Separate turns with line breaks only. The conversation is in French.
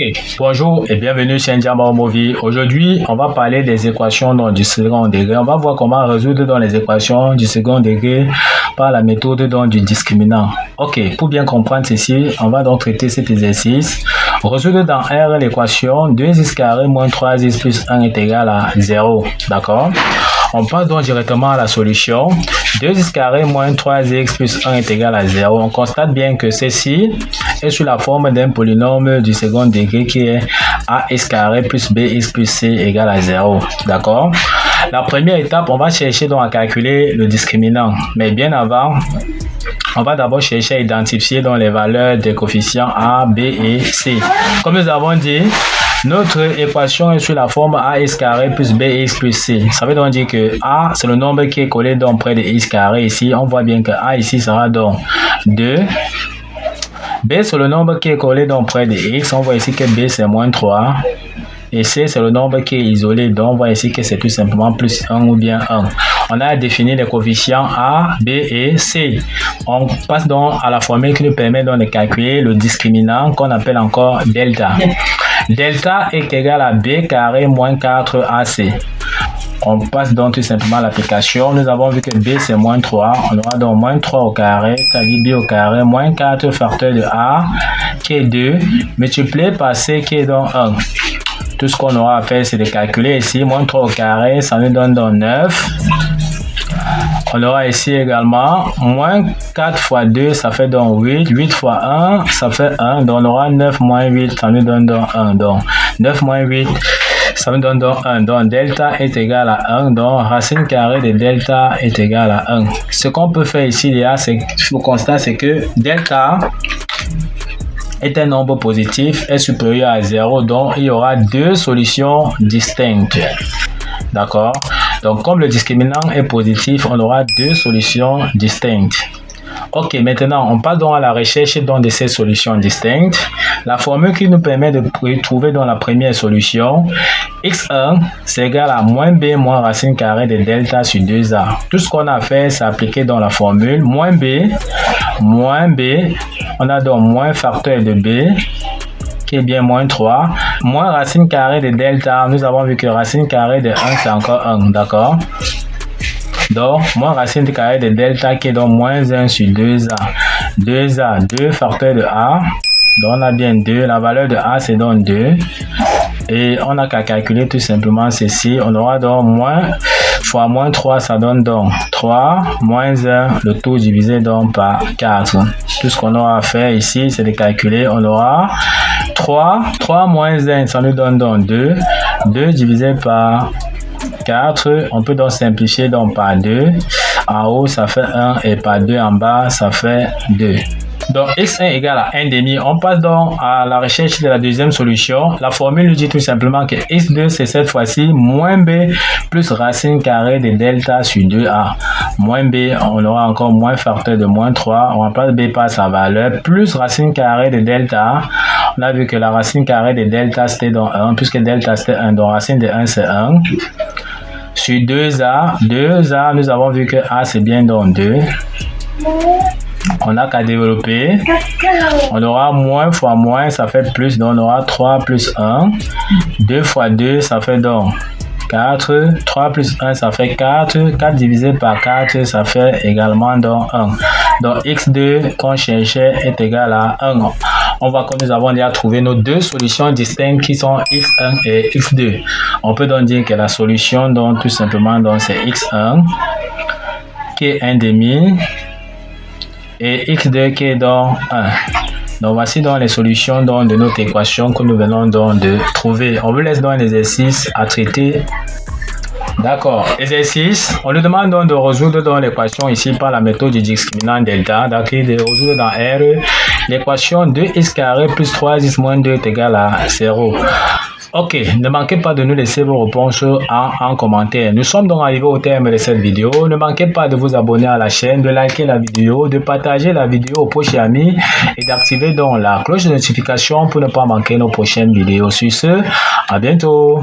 Ok, bonjour et bienvenue chez Ndiamba Movie. Aujourd'hui, on va parler des équations du second degré. On va voir comment résoudre dans les équations du second degré par la méthode du discriminant. Ok, pour bien comprendre ceci, on va donc traiter cet exercice. Résoudre dans R l'équation 2x carré moins 3x plus 1 est égal à 0. D'accord? On passe donc directement à la solution. 2x carré moins 3x plus 1 est égal à 0. On constate bien que ceci est sous la forme d'un polynôme du second degré qui est ax carré plus bx plus c égale à 0. D'accord? La première étape, on va chercher donc à calculer le discriminant. Mais bien avant, on va d'abord chercher à identifier donc les valeurs des coefficients a, b et c. Comme nous avons dit, notre équation est sous la forme ax carré plus bx plus c. Ça veut donc dire que a, c'est le nombre qui est collé donc près de x carré ici. On voit bien que a ici sera donc 2. B, c'est le nombre qui est collé donc près de x. On voit ici que b, c'est moins 3. Et c, c'est le nombre qui est isolé. Donc, on voit ici que c'est tout simplement plus 1 ou bien 1. On a défini les coefficients a, b et c. On passe donc à la formule qui nous permet donc de calculer le discriminant qu'on appelle encore delta. Delta est égal à b carré moins 4ac. On passe donc tout simplement à l'application. Nous avons vu que b c'est moins 3. On aura donc moins 3 au carré, c'est-à-dire b au carré, moins 4 facteur de a qui est 2, multiplié par c qui est donc 1. Tout ce qu'on aura à faire, c'est de calculer ici. Moins 3 au carré, ça nous donne donc 9. On aura ici également moins 4 fois 2, ça fait donc 8. 8 fois 1, ça fait 1. Donc on aura 9 moins 8, ça nous donne donc 1. Donc 9 moins 8, ça nous donne donc 1. Donc delta est égal à 1. Donc racine carrée de delta est égal à 1. Ce qu'on peut faire ici, le constat, c'est que delta est un nombre positif, est supérieur à 0, donc il y aura deux solutions distinctes. D'accord? Donc, comme le discriminant est positif, on aura deux solutions distinctes. Ok, maintenant, on passe donc à la recherche de ces solutions distinctes. La formule qui nous permet de trouver dans la première solution, x1, c'est égal à moins b moins racine carrée de delta sur 2a. Tout ce qu'on a fait, c'est appliquer dans la formule. Moins b, on a donc moins facteur de b, qui est bien moins 3, moins racine carrée de delta. Nous avons vu que racine carrée de 1, c'est encore 1, d'accord? Donc, moins racine carrée de delta qui est donc moins 1 sur 2a. 2a, 2 facteur de a. Donc, on a bien 2. La valeur de a, c'est donc 2. Et on n'a qu'à calculer tout simplement ceci. On aura donc moins fois moins 3, ça donne donc 3 moins 1, le tout divisé donc par 4. Tout ce qu'on aura à faire ici, c'est de calculer. On aura 3 moins 1, ça nous donne donc 2. 2 divisé par 4, on peut donc simplifier donc par 2. En haut, ça fait 1 et par 2 en bas, ça fait 2. Donc, x1 égale à 1,5. On passe donc à la recherche de la deuxième solution. La formule nous dit tout simplement que x2, c'est cette fois-ci moins b plus racine carrée de delta sur 2a. Moins b, on aura encore moins facteur de moins 3. On remplace b par sa valeur, plus racine carrée de delta. On a vu que la racine carrée de delta, c'était donc 1, puisque delta, c'était 1. Donc, racine de 1, c'est 1. Sur 2a, nous avons vu que a, c'est bien donc 2. On n'a qu'à développer. On aura moins fois moins, ça fait plus. Donc, on aura 3 plus 1. 2 fois 2, ça fait donc 4. 3 plus 1, ça fait 4. 4 divisé par 4, ça fait également donc 1. Donc, x2 qu'on cherchait est égal à 1. On voit que nous avons déjà trouvé nos deux solutions distinctes qui sont x1 et x2. On peut donc dire que la solution, donc, tout simplement, c'est x1 qui est 1,5. Et x2 qui est donc 1. Donc voici donc les solutions donc de notre équation que nous venons donc de trouver. On vous laisse donc un exercice à traiter. D'accord. Exercice. On nous demande donc de résoudre donc l'équation ici par la méthode du discriminant delta. Donc de résoudre dans R l'équation 2x carré plus 3x moins 2 est égal à 0. Ok, ne manquez pas de nous laisser vos réponses en commentaire. Nous sommes donc arrivés au terme de cette vidéo. Ne manquez pas de vous abonner à la chaîne, de liker la vidéo, de partager la vidéo aux proches amis et d'activer donc la cloche de notification pour ne pas manquer nos prochaines vidéos. Sur ce, à bientôt.